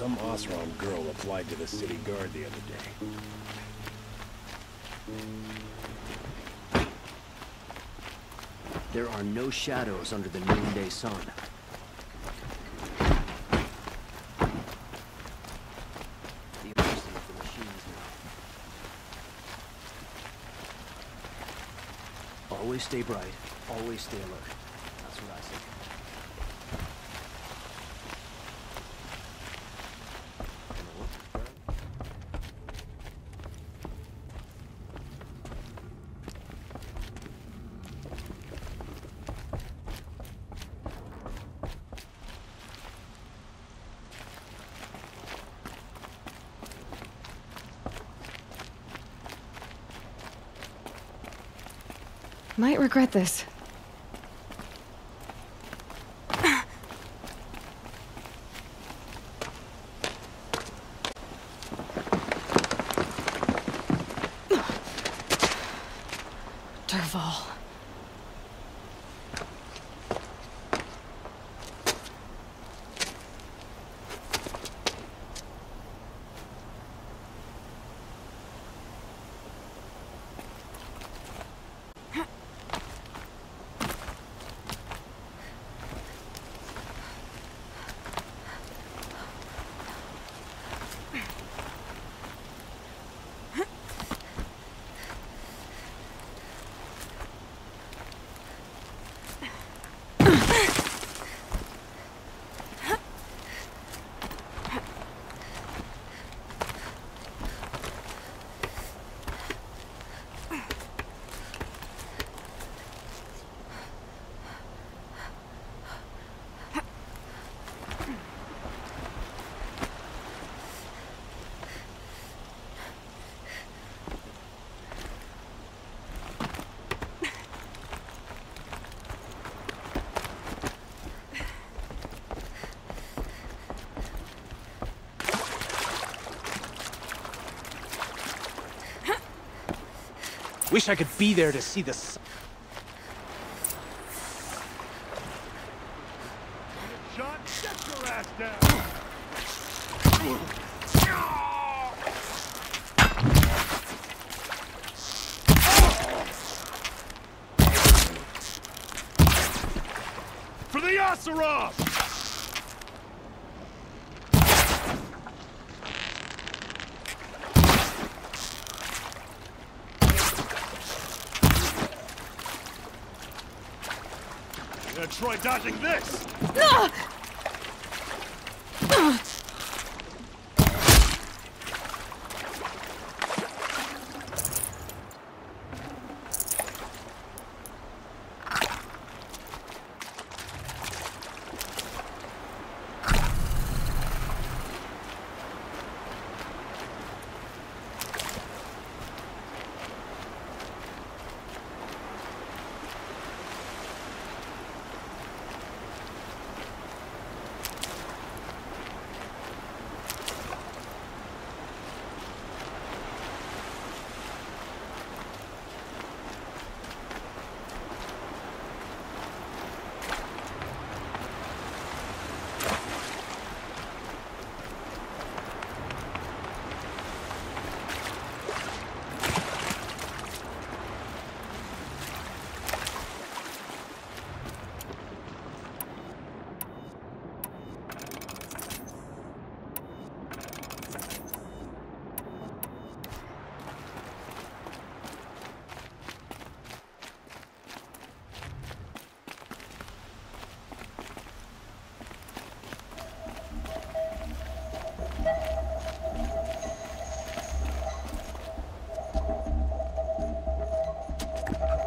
Some Oseram girl applied to the city guard the other day. There are no shadows under the noonday sun. The mercy of the machines now. Always stay bright, always stay alert. That's what I say. Might regret this. Dervahl. Wish I could be there to see the Shot, get your ass down! For the Oseram! Try dodging this!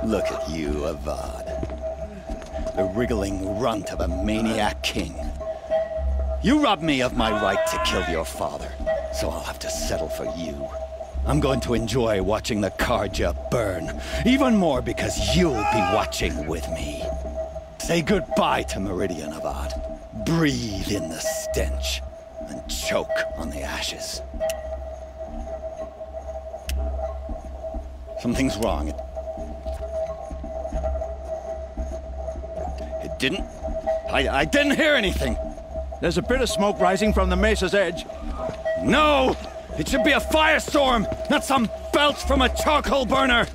Look at you, Avad. The wriggling runt of a maniac king. You robbed me of my right to kill your father, so I'll have to settle for you. I'm going to enjoy watching the Carja burn, even more because you'll be watching with me. Say goodbye to Meridian, Avad. Breathe in the stench, and choke on the ashes. Something's wrong. It didn't... I didn't hear anything. There's a bit of smoke rising from the mesa's edge. No! It should be a firestorm, not some belch from a charcoal burner!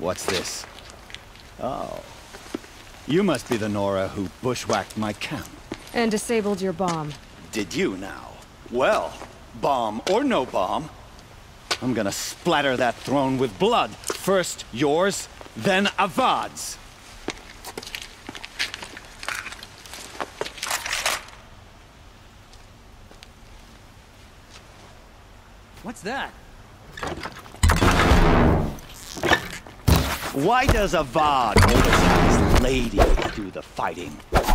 What's this? Oh. You must be the Nora who bushwhacked my camp. And disabled your bomb. Did you now? Well, bomb or no bomb, I'm gonna splatter that throne with blood. First yours, then Avad's. What's that? Why does Avad always have his lady do the fighting? Push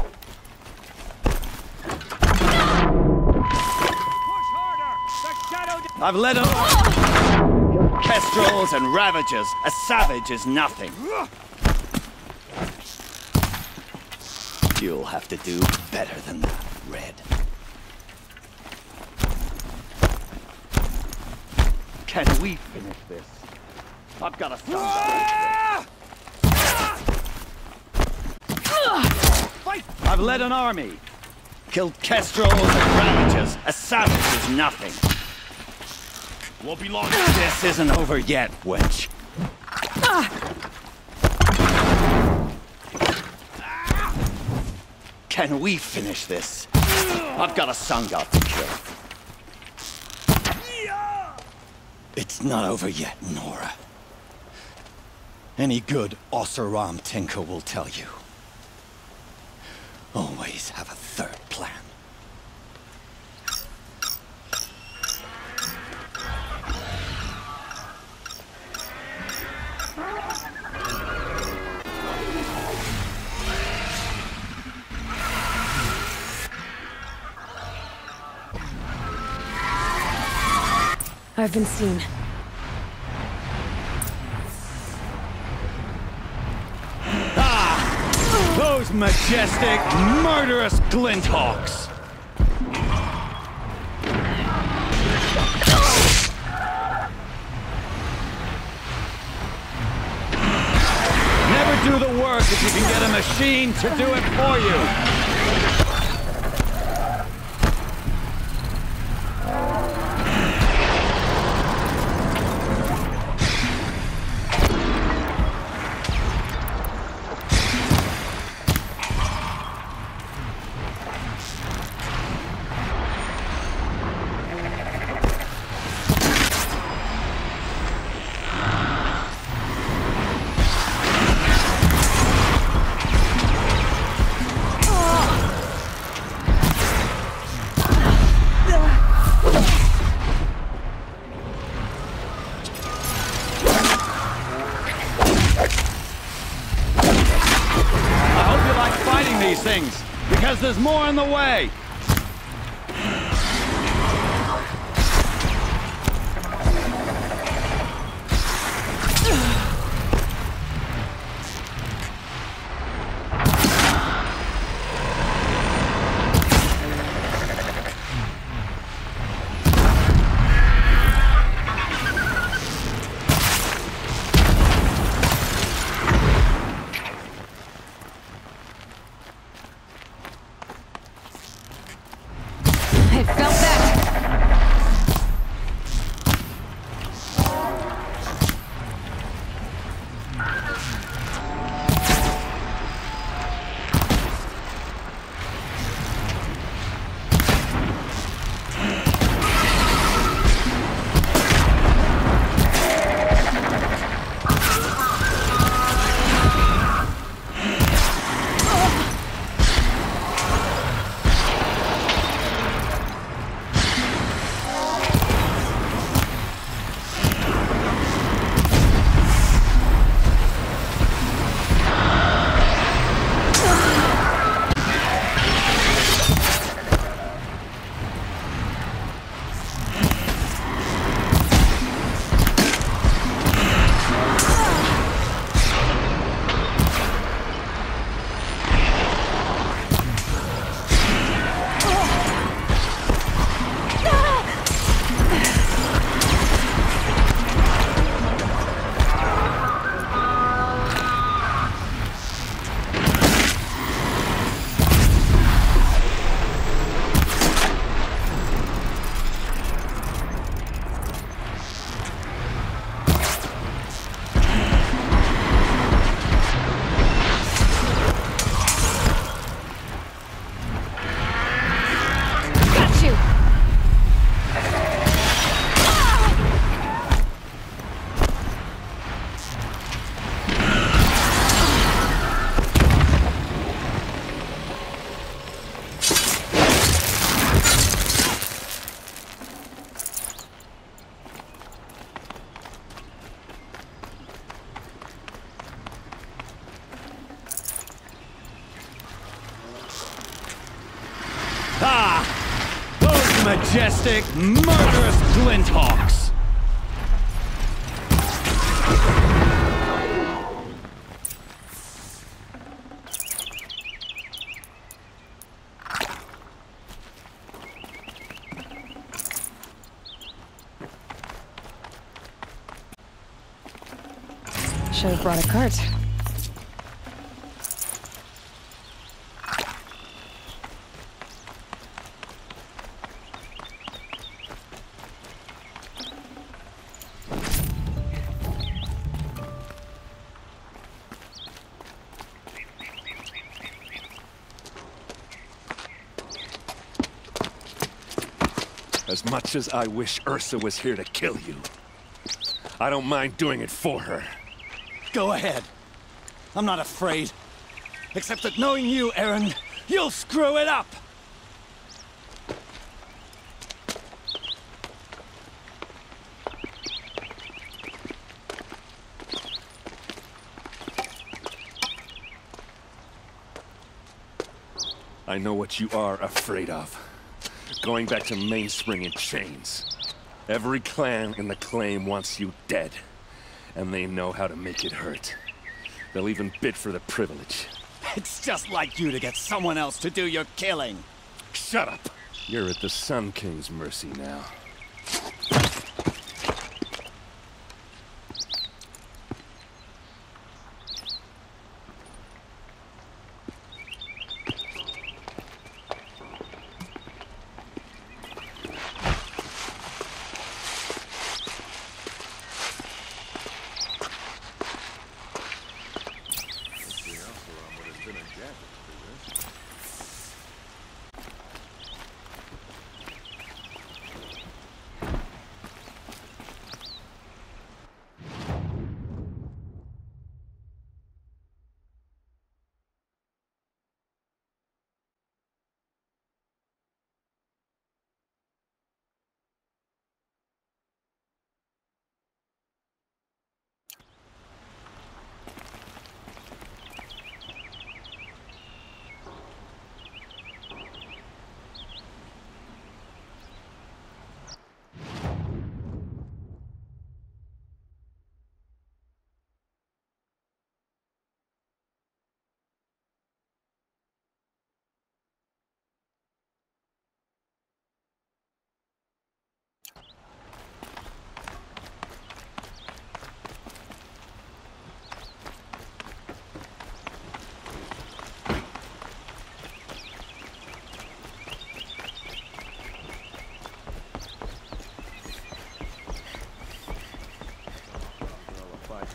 harder! The shadow... I've led him... Kestrels and Ravages. A savage is nothing. You'll have to do better than that, Red. Can we finish this? I've got a son. I've led an army. Killed Kestrels and Ravages. A savage is nothing. Won't be long. This isn't over yet, wench. Can we finish this? I've got a son god to kill. It's not over yet, Nora. Any good Oseram tinker will tell you. Always have a third plan. I've been seen. Those majestic, murderous Glinthawks! Never do the work if you can get a machine to do it for you! Things, because there's more on the way! majestic, murderous glinthawks! Should have brought a cart. As much as I wish Ursa was here to kill you, I don't mind doing it for her. Go ahead. I'm not afraid. Except that knowing you, Eren, you'll screw it up! I know what you are afraid of. Going back to Mainspring in chains. Every clan in the claim wants you dead. And they know how to make it hurt. They'll even bid for the privilege. It's just like you to get someone else to do your killing. Shut up! You're at the Sun King's mercy now.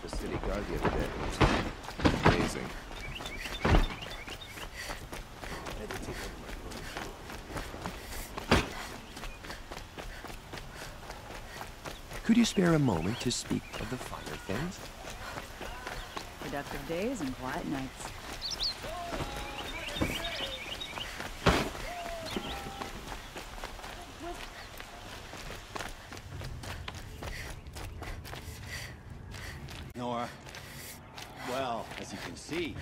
The city guard the other day. Amazing. Could you spare a moment to speak of the finer things? Productive days and quiet nights. Nora, well, as you can see,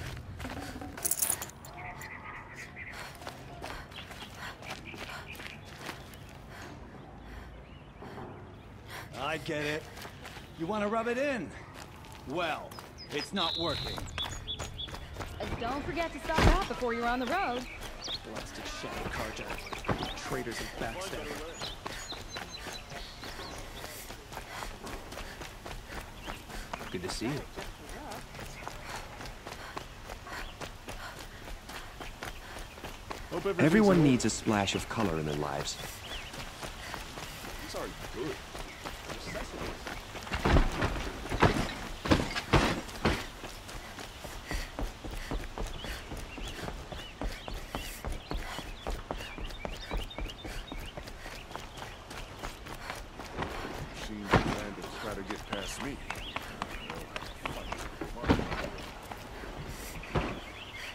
I get it. You want to rub it in? Well, it's not working. Don't forget to stock up before you're on the road. Blasted shadow cartel. Traitors and backstabbers. Good to see you. Everyone needs a splash of color in their lives. These are good. Machines plan to try to get past me.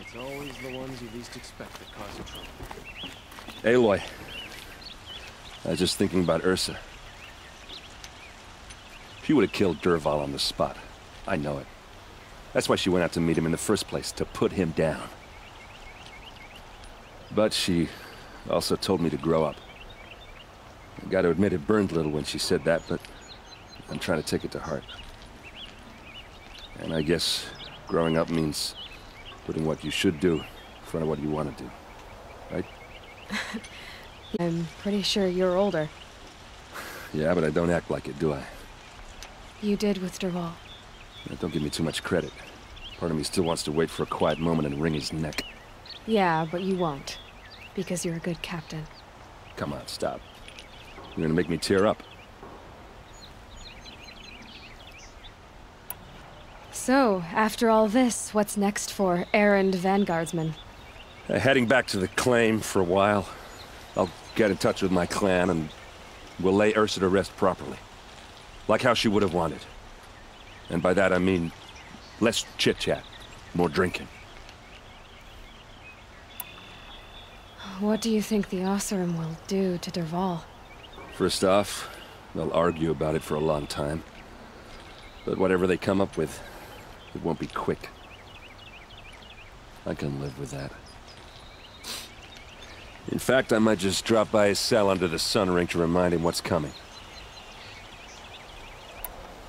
It's always the ones you least expect that cause you trouble. Aloy. I was just thinking about Ursa. She would have killed Dervahl on the spot. I know it. That's why she went out to meet him in the first place, to put him down. But she also told me to grow up. I gotta admit it burned a little when she said that, but I'm trying to take it to heart. And I guess growing up means putting what you should do in front of what you want to do, right? I'm pretty sure you're older. Yeah, but I don't act like it, do I? You did with Dervahl. Now, don't give me too much credit. Part of me still wants to wait for a quiet moment and wring his neck. Yeah, but you won't. Because you're a good captain. Come on, stop. You're gonna make me tear up. So, after all this, what's next for errand vanguardsman? Heading back to the claim for a while. I'll get in touch with my clan and we'll lay Ursa to rest properly. Like how she would have wanted. And by that I mean less chit-chat, more drinking. What do you think the Oseram will do to Dervahl? First off, they'll argue about it for a long time. But whatever they come up with, it won't be quick. I can live with that. In fact, I might just drop by his cell under the sun ring to remind him what's coming.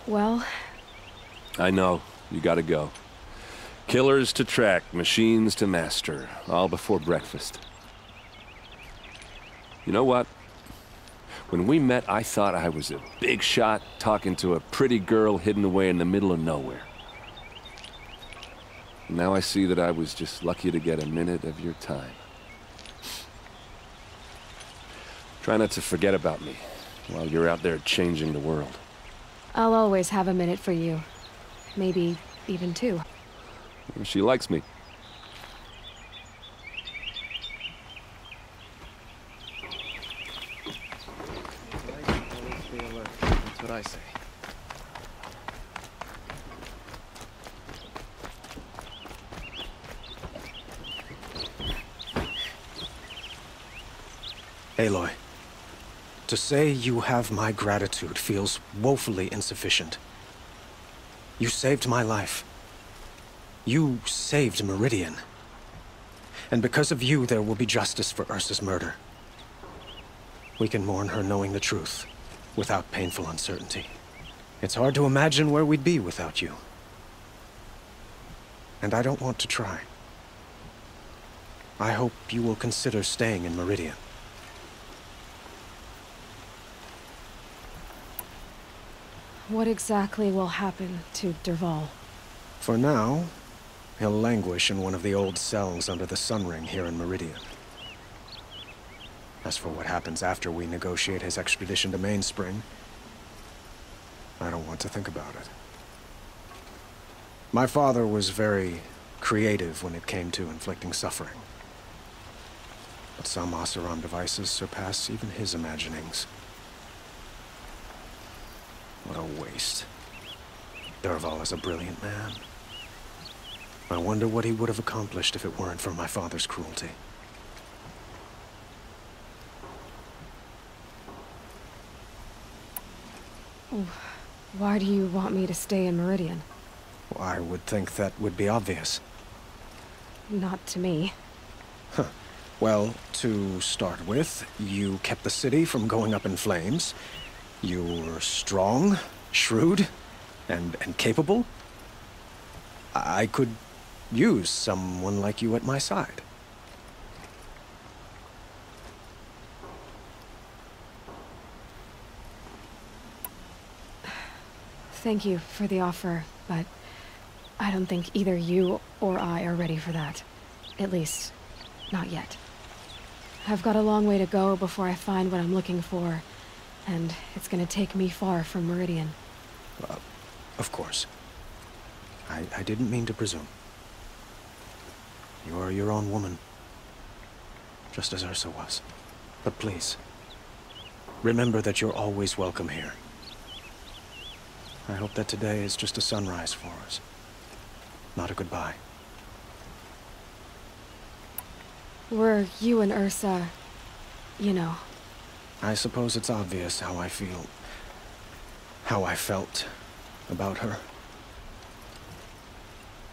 Well... I know. You gotta go. Killers to track, machines to master. All before breakfast. You know what? When we met, I thought I was a big shot talking to a pretty girl hidden away in the middle of nowhere. Now I see that I was just lucky to get a minute of your time. Try not to forget about me while you're out there changing the world. I'll always have a minute for you. Maybe even two. She likes me. That's what I say. Aloy, to say you have my gratitude feels woefully insufficient. You saved my life. You saved Meridian. And because of you, there will be justice for Ursa's murder. We can mourn her knowing the truth, without painful uncertainty. It's hard to imagine where we'd be without you. And I don't want to try. I hope you will consider staying in Meridian. What exactly will happen to Dervahl? For now, he'll languish in one of the old cells under the Sun Ring here in Meridian. As for what happens after we negotiate his extradition to Mainspring, I don't want to think about it. My father was very creative when it came to inflicting suffering. But some Oseram devices surpass even his imaginings. What a waste. Dervahl is a brilliant man. I wonder what he would have accomplished if it weren't for my father's cruelty. Why do you want me to stay in Meridian? Well, I would think that would be obvious. Not to me. Huh. Well, to start with, you kept the city from going up in flames. You were strong, shrewd, and capable. I could use someone like you at my side. Thank you for the offer, but I don't think either you or I are ready for that. At least, not yet. I've got a long way to go before I find what I'm looking for, and it's gonna take me far from Meridian. Of course. I didn't mean to presume. You're your own woman. Just as Ursa was. But please, remember that you're always welcome here. I hope that today is just a sunrise for us. Not a goodbye. Were you and Ursa, you know... I suppose it's obvious how I feel... how I felt about her.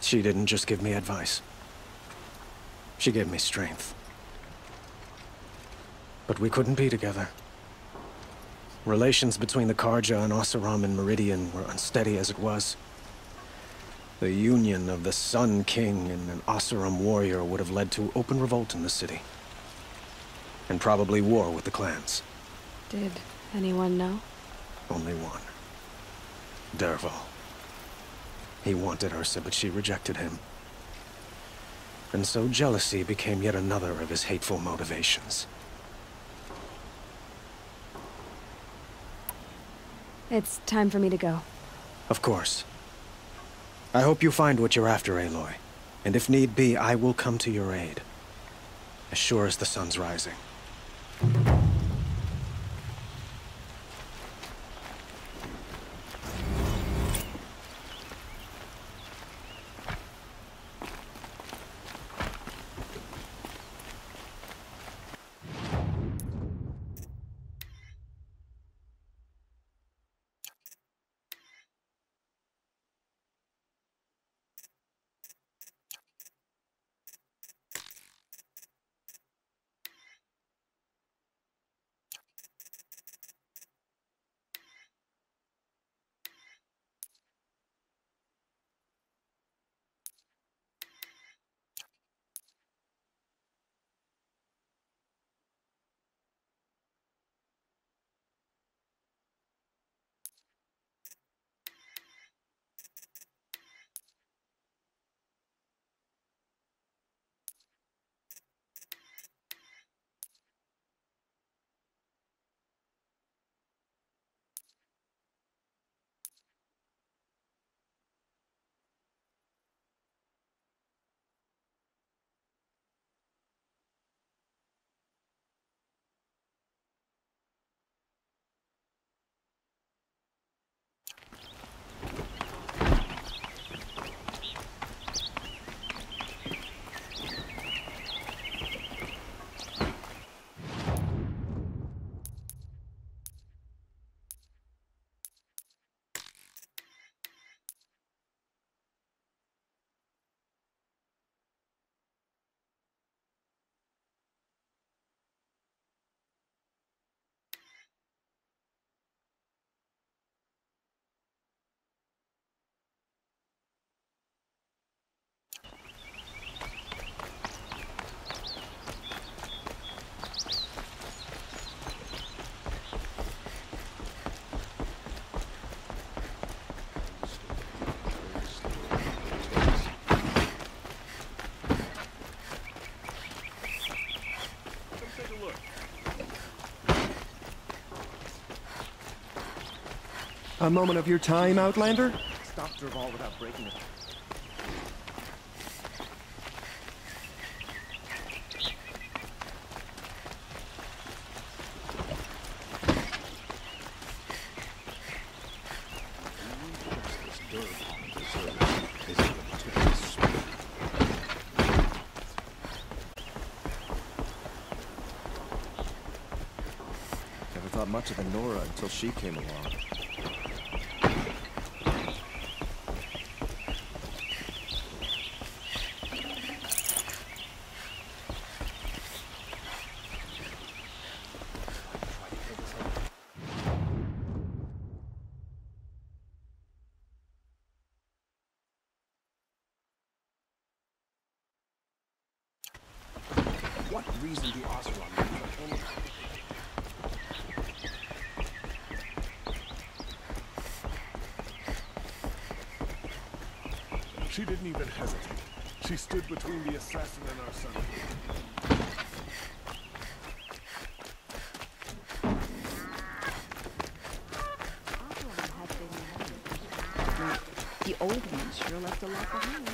She didn't just give me advice. She gave me strength. But we couldn't be together. Relations between the Carja and Oseram and Meridian were unsteady as it was. The union of the Sun King and an Oseram warrior would have led to open revolt in the city. And probably war with the clans. Did anyone know? Only one. Dervahl. He wanted Ursa, but she rejected him. And so jealousy became yet another of his hateful motivations. It's time for me to go. Of course. I hope you find what you're after, Aloy. And if need be, I will come to your aid. As sure as the sun's rising. A moment of your time, Outlander? Stop Dervahl without breaking it. Never thought much of the Nora until she came along. What reason do Oseram have for any... She didn't even hesitate. She stood between the assassin and our son. The old one sure left a lot behind.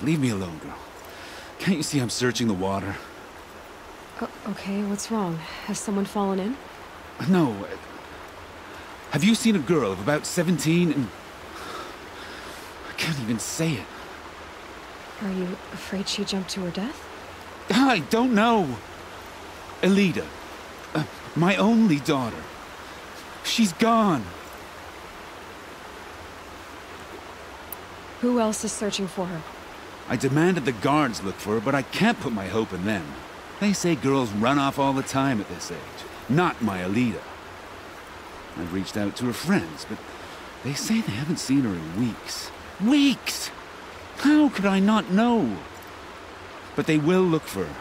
leave me alone, girl. Can't you see I'm searching the water? Okay, what's wrong? Has someone fallen in? No. Have you seen a girl of about 17 and... I can't even say it. Are you afraid she jumped to her death? I don't know. Elida. My only daughter. She's gone. Who else is searching for her? I demanded the guards look for her, but I can't put my hope in them. They say girls run off all the time at this age. Not my Elida. I've reached out to her friends, but they say they haven't seen her in weeks. Weeks! How could I not know? But they will look for her.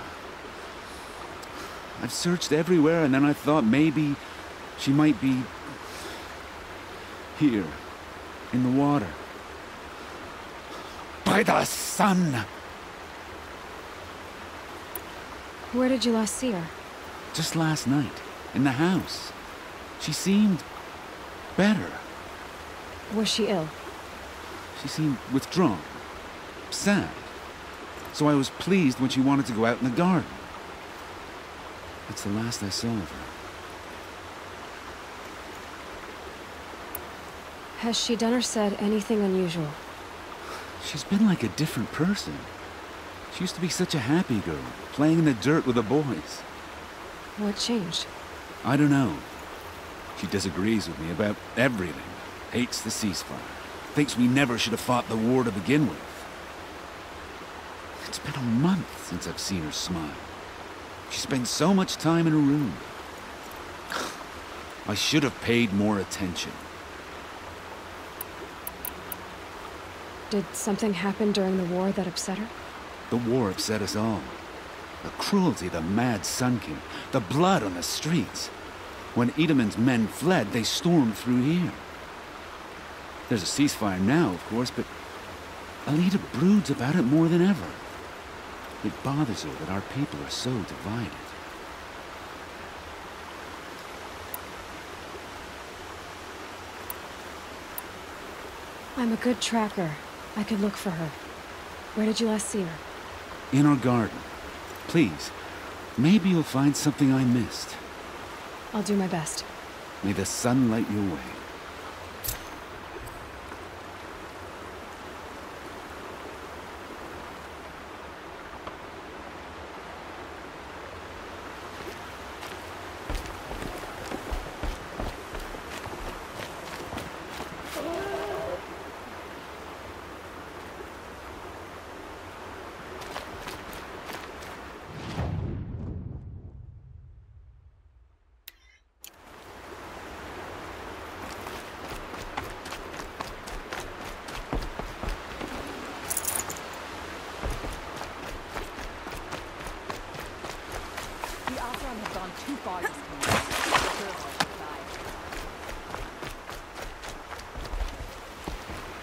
I've searched everywhere, and then I thought maybe she might be... here, in the water. By the sun! Where did you last see her? Just last night, in the house. She seemed... better. Was she ill? She seemed withdrawn. Sad. So I was pleased when she wanted to go out in the garden. That's the last I saw of her. Has she done or said anything unusual? She's been like a different person. She used to be such a happy girl, playing in the dirt with the boys. What changed? I don't know. She disagrees with me about everything. Hates the ceasefire. Thinks we never should have fought the war to begin with. It's been a month since I've seen her smile. She spends so much time in her room. I should have paid more attention. Did something happen during the war that upset her? The war upset us all. The cruelty of the mad Sun King. The blood on the streets. When Edamon's men fled, they stormed through here. There's a ceasefire now, of course, but Elida broods about it more than ever. It bothers her that our people are so divided. I'm a good tracker. I could look for her. Where did you last see her? In our garden. Please, maybe you'll find something I missed. I'll do my best. May the sun light your way.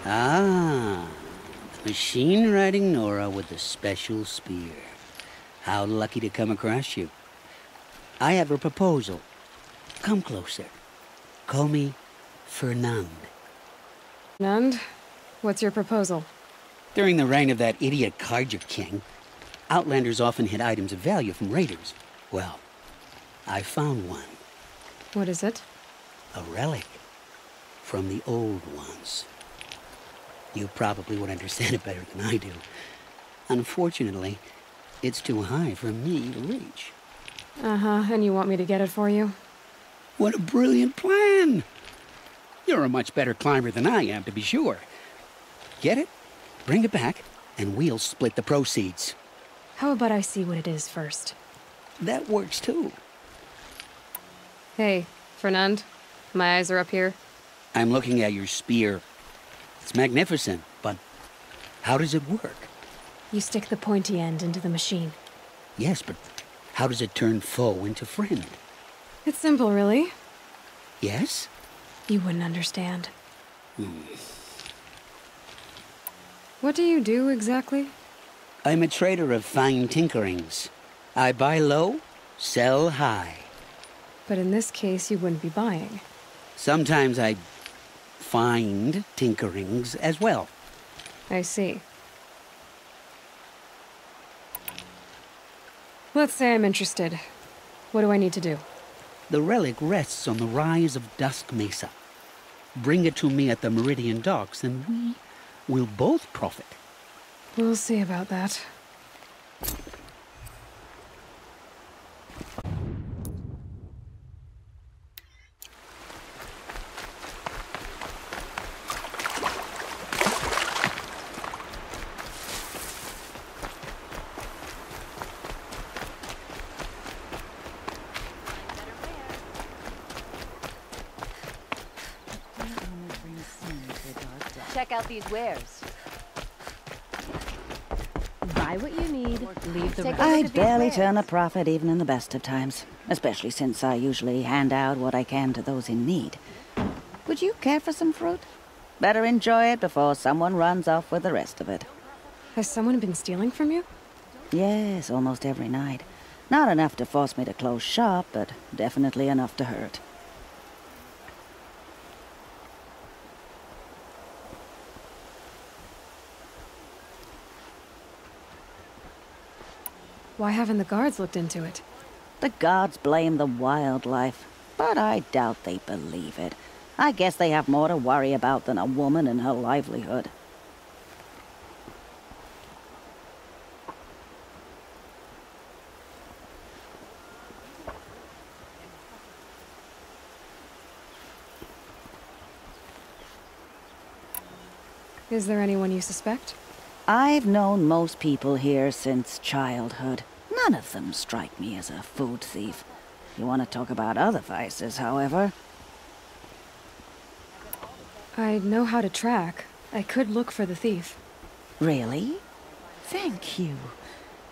Ah, the machine-riding Nora with the special spear. How lucky to come across you. I have a proposal. Come closer. Call me Fernand. Fernand? What's your proposal? During the reign of that idiot Carja king, Outlanders often hid items of value from raiders. Well, I found one. What is it? A relic from the old ones. You probably would understand it better than I do. Unfortunately, it's too high for me to reach. Uh-huh, and you want me to get it for you? What a brilliant plan! You're a much better climber than I am, to be sure. Get it, bring it back, and we'll split the proceeds. How about I see what it is first? That works too. Hey, Fernand. My eyes are up here. I'm looking at your spear. It's magnificent, but how does it work? You stick the pointy end into the machine. Yes, but how does it turn foe into friend? It's simple, really. Yes? You wouldn't understand. What do you do, exactly? I'm a trader of fine tinkerings. I buy low, sell high. But in this case, you wouldn't be buying. Sometimes I find tinkerings as well. I see. Let's say I'm interested. What do I need to do? The relic rests on the rise of Dusk Mesa. Bring it to me at the Meridian Docks, and we will both profit. We'll see about that. Check out these wares. Buy what you need, leave the rest. I barely turn a profit even in the best of times, especially since I usually hand out what I can to those in need. Would you care for some fruit? Better enjoy it before someone runs off with the rest of it. Has someone been stealing from you? Yes, almost every night. Not enough to force me to close shop, but definitely enough to hurt. Why haven't the guards looked into it? The gods blame the wildlife, but I doubt they believe it. I guess they have more to worry about than a woman and her livelihood. Is there anyone you suspect? I've known most people here since childhood. None of them strike me as a food thief. You want to talk about other vices, however? I know how to track. I could look for the thief. Really? Thank you.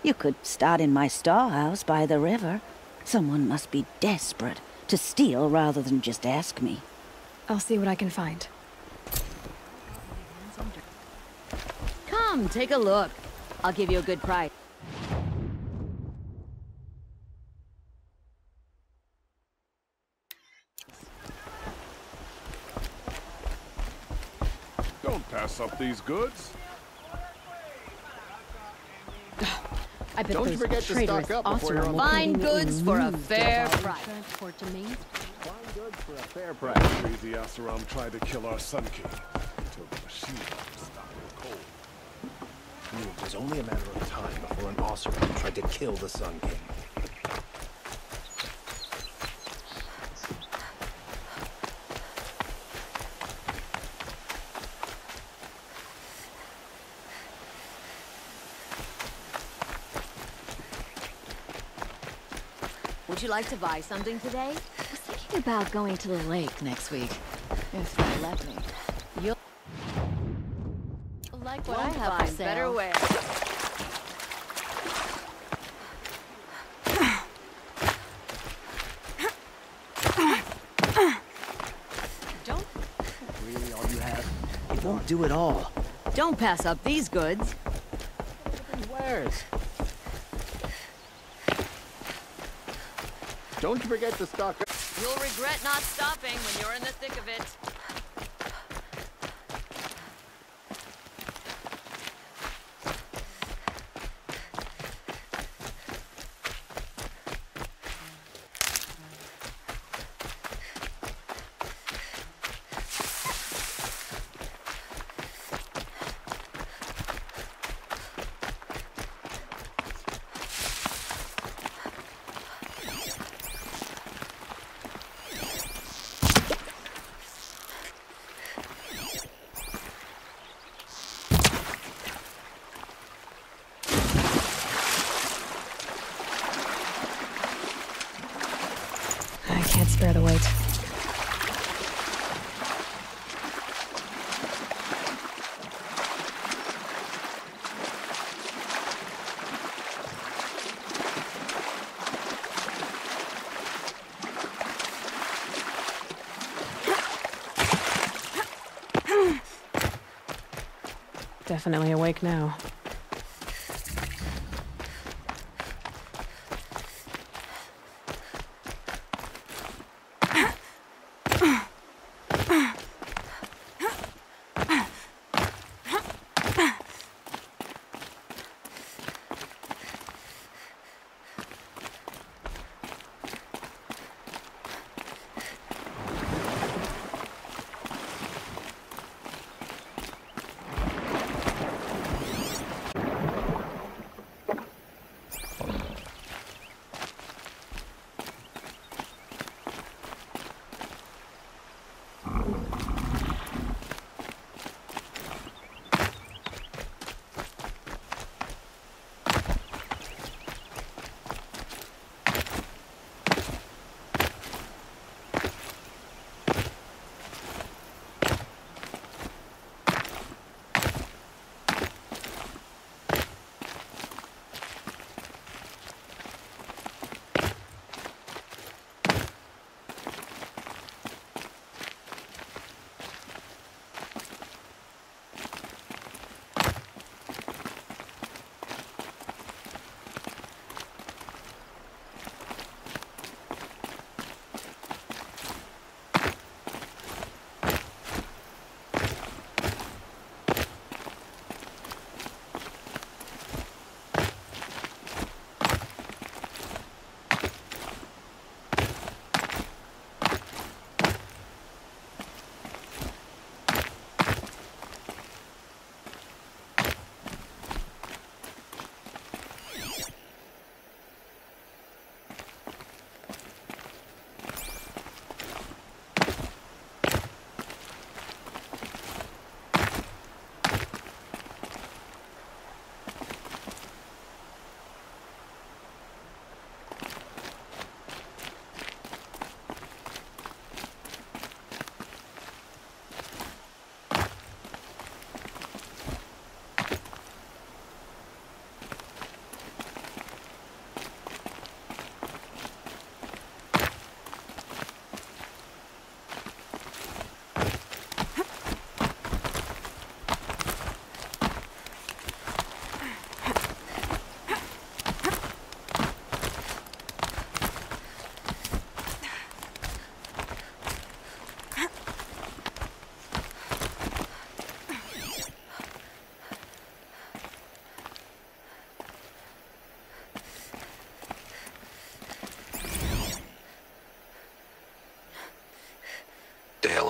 You could start in my storehouse by the river. Someone must be desperate to steal rather than just ask me. I'll see what I can find. Come, take a look. I'll give you a good price. Don't pass up these goods. I bet Don't those forget to traitorous stock up before you're on the Fine goods for a fair price. Transport to Maine. Fine goods for a fair price. Crazy Asaram tried to kill our Sun King until the machine stopped the cold. It was only a matter of time before an Oseram tried to kill the Sun King. Would you like to buy something today? I was thinking about going to the lake next week, if they let me. You'll like what I have to Find say. better wear. Don't. Really, all you have? It won't do it all. Don't pass up these goods. Wares. Don't you forget to stock up. You'll regret not stopping when you're in the thick of it. I can't spare the weight. Definitely awake now.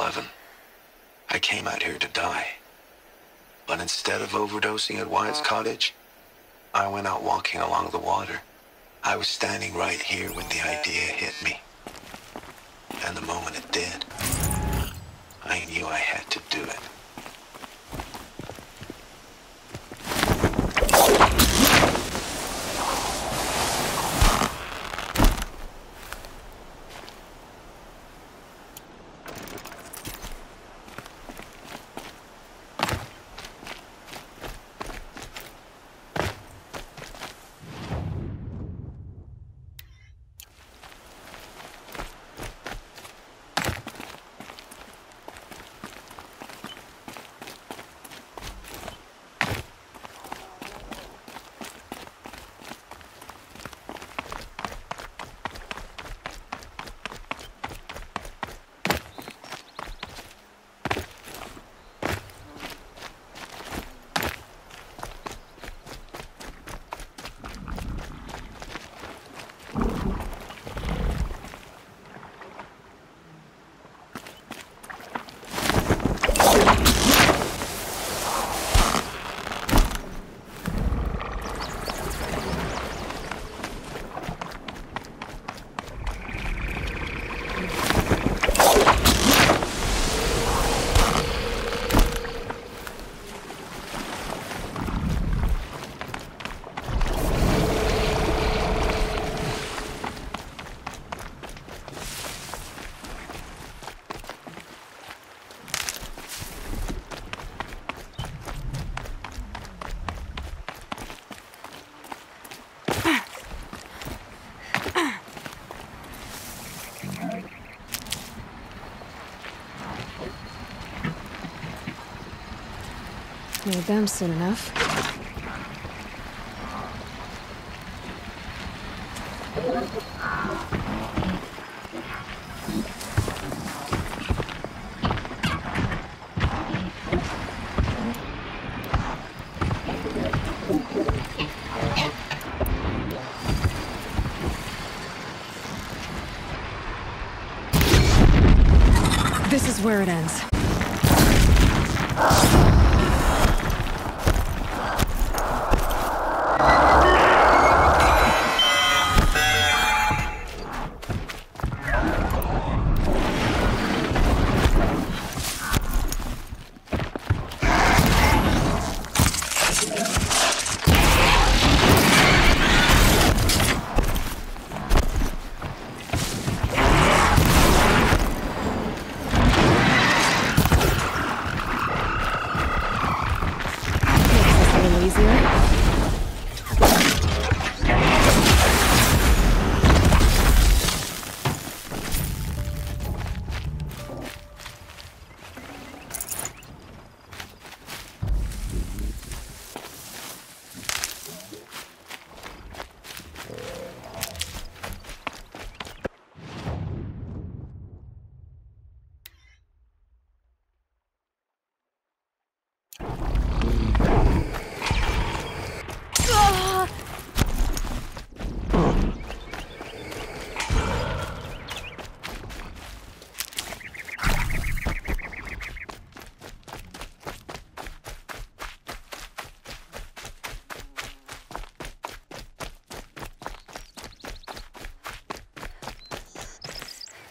11. I came out here to die. But instead of overdosing at Wyatt's cottage, I went out walking along the water. I was standing right here when the idea hit me. And the moment it did, I knew I had to do it. Need them soon enough. This is where it ends.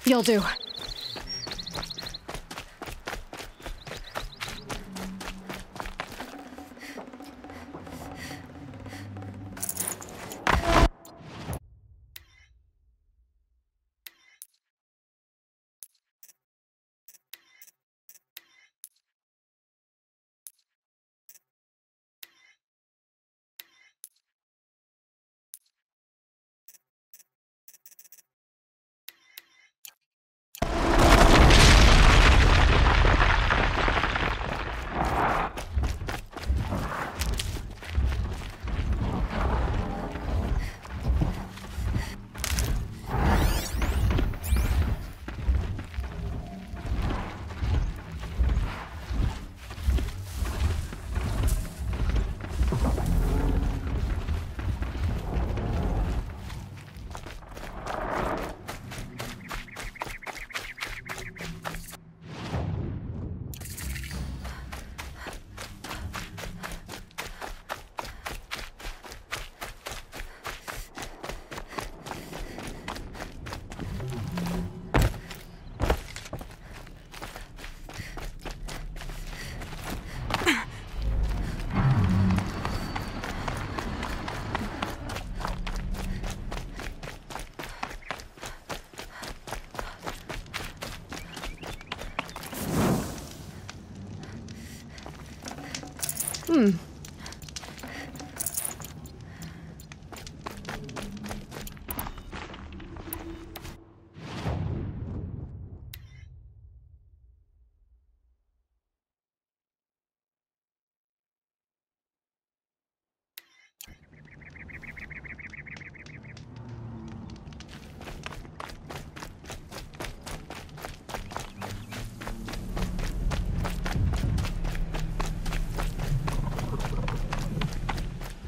You'll do.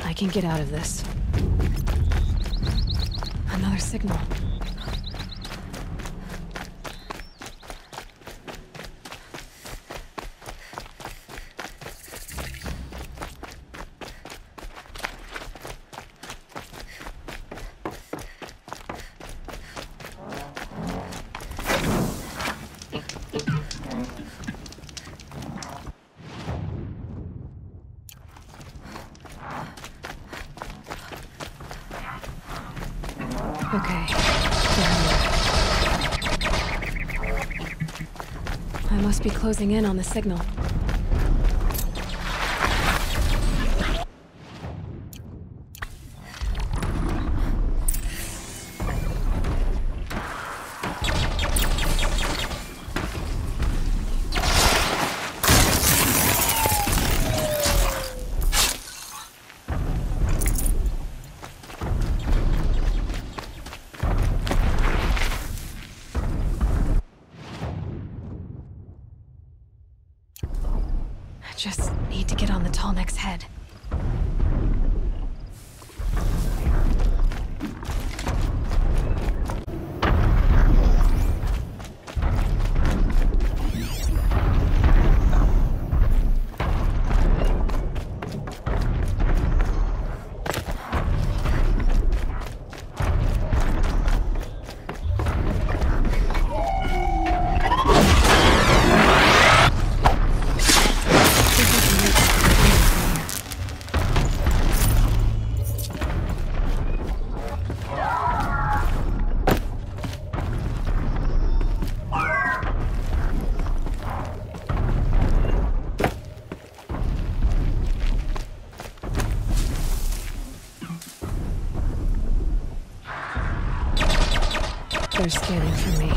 I can get out of this. Another signal. Okay. I must be closing in on the signal. Just need to get on the Tallneck's head. They're scanning for me.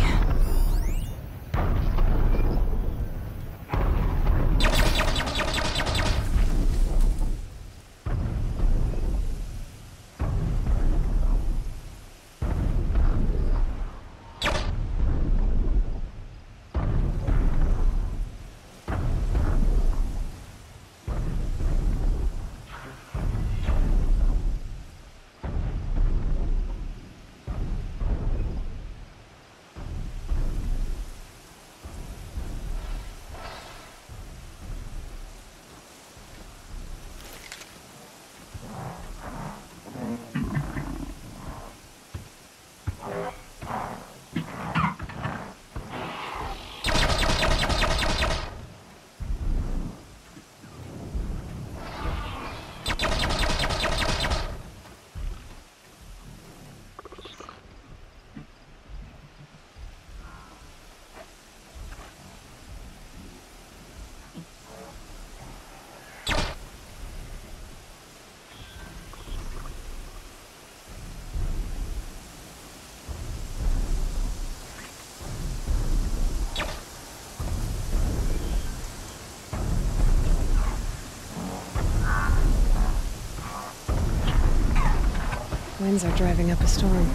Winds are driving up a storm.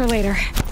for later.